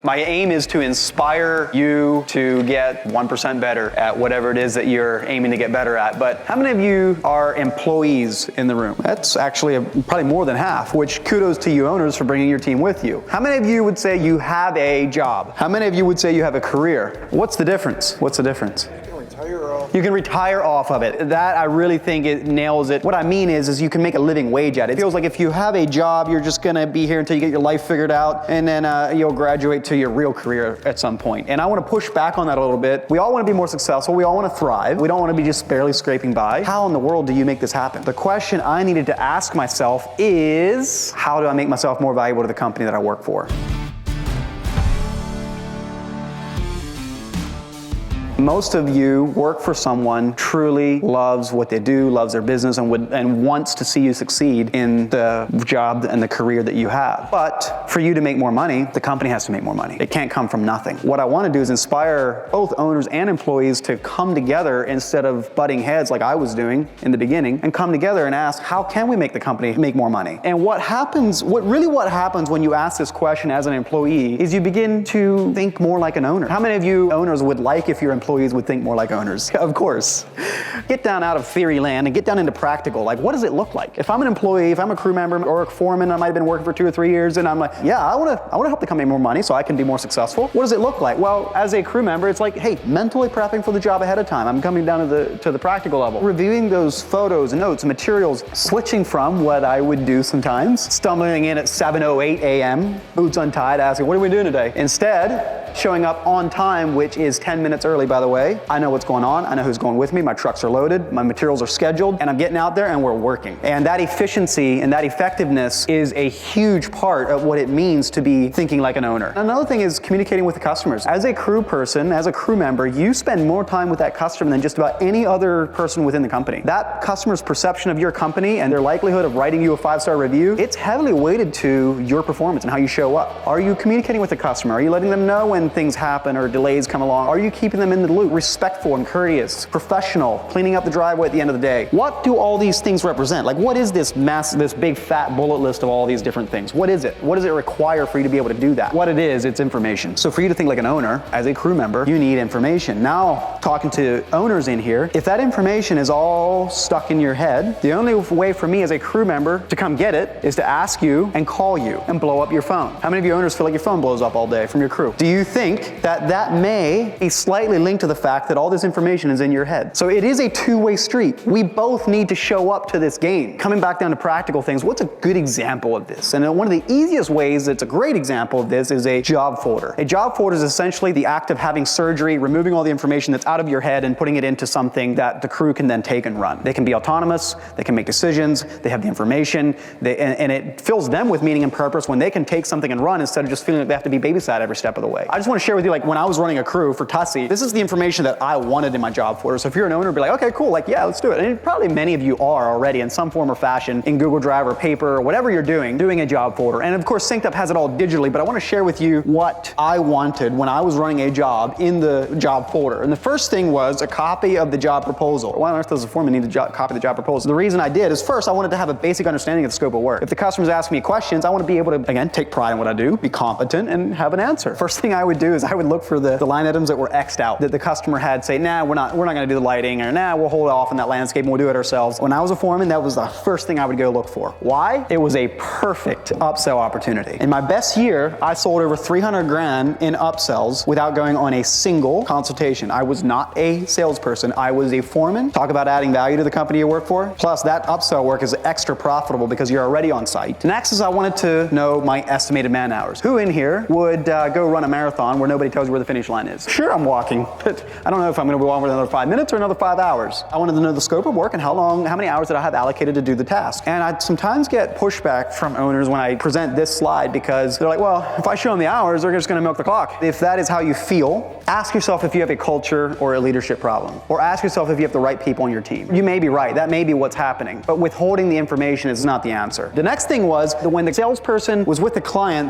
My aim is to inspire you to get 1% better at whatever it is that you're aiming to get better at. But how many of you are employees in the room? That's actually probably more than half, which kudos to you owners for bringing your team with you. How many of you would say you have a job? How many of you would say you have a career? What's the difference? What's the difference? You can retire off of it. That, I really think it nails it. What I mean is you can make a living wage at it. It feels like if you have a job, you're just gonna be here until you get your life figured out, and then you'll graduate to your real career at some point. And I wanna push back on that a little bit. We all wanna be more successful. We all wanna thrive. We don't wanna be just barely scraping by. How in the world do you make this happen? The question I needed to ask myself is, how do I make myself more valuable to the company that I work for? Most of you work for someone truly loves what they do, loves their business, and wants to see you succeed in the job and the career that you have. But for you to make more money, the company has to make more money. It can't come from nothing. What I want to do is inspire both owners and employees to come together instead of butting heads like I was doing in the beginning, and come together and ask, how can we make the company make more money? And what happens when you ask this question as an employee is you begin to think more like an owner. How many of you owners would like if your employees would think more like owners? Of course. Get down out of theory land and get down into practical. Like, what does it look like? If I'm an employee, if I'm a crew member or a foreman, I might have been working for 2 or 3 years, and I'm like, yeah, I want to help the company make more money so I can be more successful. What does it look like? Well, as a crew member, it's like, hey, mentally prepping for the job ahead of time. I'm coming down to the practical level. Reviewing those photos, notes, materials, switching from what I would do sometimes, stumbling in at 7:08 a.m., boots untied, asking, what are we doing today? Instead, showing up on time, which is 10 minutes early, by the way. I know what's going on. I know who's going with me. My trucks are loaded. My materials are scheduled, and I'm getting out there and we're working. And that efficiency and that effectiveness is a huge part of what it means to be thinking like an owner. Another thing is communicating with the customers. As a crew person, as a crew member, you spend more time with that customer than just about any other person within the company. That customer's perception of your company and their likelihood of writing you a 5-star review, it's heavily weighted to your performance and how you show up. Are you communicating with the customer? Are you letting them know when things happen or delays come along? Are you keeping them in the loop? Respectful and courteous, professional, cleaning up the driveway at the end of the day. What do all these things represent? Like, what is this big fat bullet list of all these different things? What is it? What does it require for you to be able to do that? What it is, it's information. So for you to think like an owner, as a crew member, you need information. Now, talking to owners in here, if that information is all stuck in your head, the only way for me as a crew member to come get it is to ask you and call you and blow up your phone. How many of you owners feel like your phone blows up all day from your crew? Do you think that may be slightly linked to the fact that all this information is in your head? So it is a two-way street. We both need to show up to this game. Coming back down to practical things, what's a good example of this? And one of the easiest ways that's a great example of this is a job folder. A job folder is essentially the act of having surgery, removing all the information that's out of your head and putting it into something that the crew can then take and run. They can be autonomous, they can make decisions, they have the information, and it fills them with meaning and purpose when they can take something and run instead of just feeling like they have to be babysat every step of the way. I just want to share with you, like, when I was running a crew for Tussie, this is the information that I wanted in my job folder. So if you're an owner, be like, okay, cool, like, yeah, let's do it. And probably many of you are already in some form or fashion in Google Drive or paper or whatever you're doing a job folder. And of course, SynkedUP has it all digitally, but I want to share with you what I wanted when I was running a job in the job folder. And the first thing was a copy of the job proposal. Why on earth does a foreman need to copy the job proposal? The reason I did is, first, I wanted to have a basic understanding of the scope of work. If the customer's asking me questions, I want to be able to, again, take pride in what I do, be competent, and have an answer. First thing I would do is I would look for the line items that were X'd out, that the customer had, say, nah, we're not going to do the lighting, or nah, we'll hold off on that landscape and we'll do it ourselves. When I was a foreman, that was the first thing I would go look for. Why? It was a perfect upsell opportunity. In my best year, I sold over 300 grand in upsells without going on a single consultation. I was not a salesperson. I was a foreman. Talk about adding value to the company you work for. Plus, that upsell work is extra profitable because you're already on site. Next is I wanted to know my estimated man hours. Who in here would go run a marathon where nobody tells you where the finish line is? Sure, I'm walking, but I don't know if I'm going to be walking for another 5 minutes or another 5 hours. I wanted to know the scope of work and how many hours that I have allocated to do the task. And I sometimes get pushback from owners when I present this slide because they're like, well, if I show them the hours, they're just going to milk the clock. If that is how you feel, ask yourself if you have a culture or a leadership problem, or ask yourself if you have the right people on your team. You may be right. That may be what's happening, but withholding the information is not the answer. The next thing was that when the salesperson was with the client,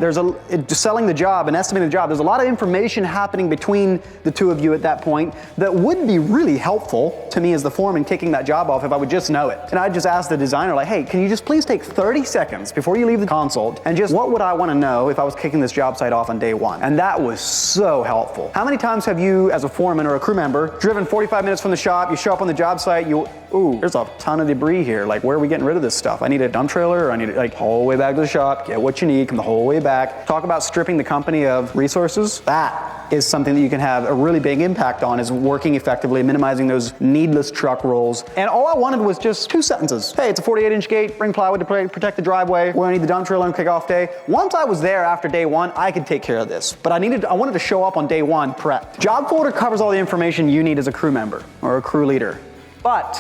selling the job and estimating the job, there's a lot of information happening between the two of you at that point that would be really helpful to me as the foreman kicking that job off if I would just know it. And I'd just ask the designer, like, hey, can you just please take 30 seconds before you leave the consult and just what would I want to know if I was kicking this job site off on day one? And that was so helpful. How many times have you, as a foreman or a crew member, driven 45 minutes from the shop, you show up on the job site, ooh, there's a ton of debris here. Like, where are we getting rid of this stuff? I need a dump trailer, or I need it like whole way back to the shop, get what you need, come the whole way back. Talk about stripping the company of resources. That is something that you can have a really big impact on, is working effectively, minimizing those needless truck rolls. And all I wanted was just 2 sentences. Hey, it's a 48-inch gate, bring plywood to protect the driveway. We're gonna need the dump trailer on kickoff day. Once I was there after day one, I could take care of this. But I wanted to show up on day one prepped. Job folder covers all the information you need as a crew member or a crew leader. But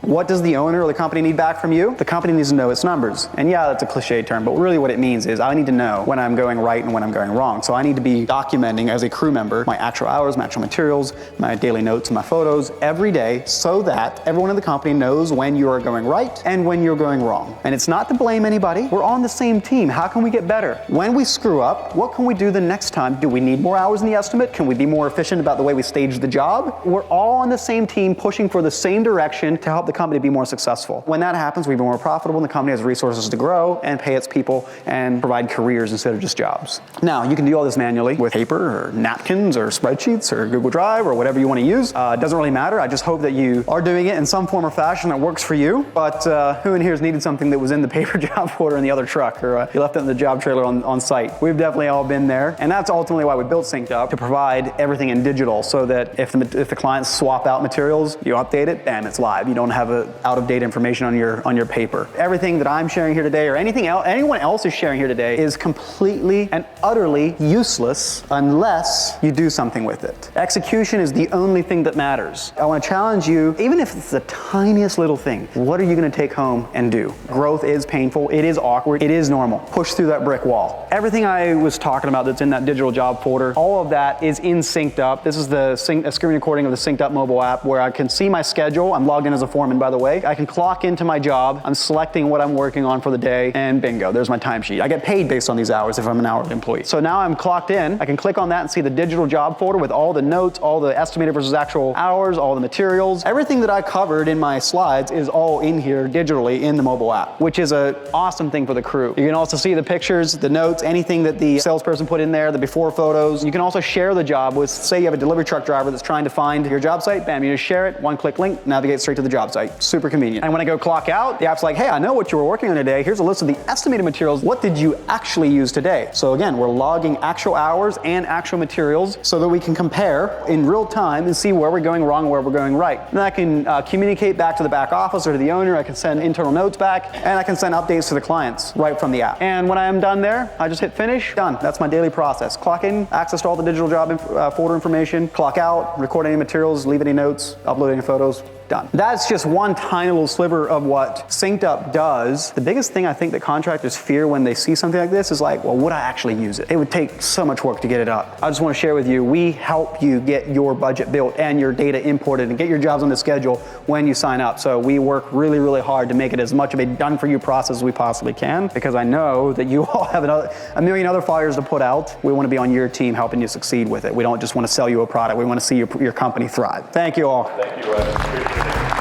what does the owner or the company need back from you? The company needs to know its numbers. And yeah, that's a cliche term, but really what it means is I need to know when I'm going right and when I'm going wrong. So I need to be documenting as a crew member my actual hours, my actual materials, my daily notes and my photos every day, so that everyone in the company knows when you are going right and when you're going wrong. And it's not to blame anybody. We're on the same team. How can we get better? When we screw up, what can we do the next time? Do we need more hours in the estimate? Can we be more efficient about the way we stage the job? We're all on the same team, pushing for the same direction to help the company be more successful. When that happens, we be more profitable, and the company has resources to grow and pay its people and provide careers instead of just jobs. Now, you can do all this manually with paper or napkins or spreadsheets or Google Drive or whatever you want to use. It doesn't really matter. I just hope that you are doing it in some form or fashion that works for you. But who in here has needed something that was in the paper job folder in the other truck, or you left it in the job trailer on site? We've definitely all been there. And that's ultimately why we built SynkedUP, to provide everything in digital, so that if the clients swap out materials, you update it, bam, it's live. You don't have out-of-date information on your paper. Everything that I'm sharing here today, or anyone else is sharing here today, is completely and utterly useless unless you do something with it. Execution is the only thing that matters. I want to challenge you, even if it's the tiniest little thing, what are you going to take home and do? Growth is painful, it is awkward, it is normal. Push through that brick wall. Everything I was talking about that's in that digital job folder, all of that is in SynkedUP. This is a screen recording of the SynkedUP mobile app, where I can see my schedule. I'm logged in as a foreman, by the way. I can clock into my job. I'm selecting what I'm working on for the day, and bingo, there's my timesheet. I get paid based on these hours if I'm an hourly employee. So now I'm clocked in. I can click on that and see the digital job folder with all the notes, all the estimated versus actual hours, all the materials. Everything that I covered in my slides is all in here digitally in the mobile app, which is an awesome thing for the crew. You can also see the pictures, the notes, anything that the salesperson put in there, the before photos. You can also share the job with, say you have a delivery truck driver that's trying to find your job site, bam, you just share it, one-click link, navigate straight to the job site. Super convenient. And when I go clock out, the app's like, hey, I know what you were working on today. Here's a list of the estimated materials. What did you actually use today? So again, we're logging actual hours and actual materials so that we can compare in real time and see where we're going wrong and where we're going right. And I can communicate back to the back office or to the owner. I can send internal notes back, and I can send updates to the clients right from the app. And when I am done there, I just hit finish, done. That's my daily process. Clock in, access to all the digital job folder information, clock out, record any materials, leave any notes, upload any photos, done. That's just one tiny little sliver of what SynkedUP does. The biggest thing I think that contractors fear when they see something like this is like, well, would I actually use it? It would take so much work to get it up. I just want to share with you, we help you get your budget built and your data imported and get your jobs on the schedule when you sign up. So we work really, really hard to make it as much of a done-for-you process as we possibly can, because I know that you all have a million other fires to put out. We want to be on your team helping you succeed with it. We don't just want to sell you a product. We want to see your company thrive. Thank you all. Thank you, Wes.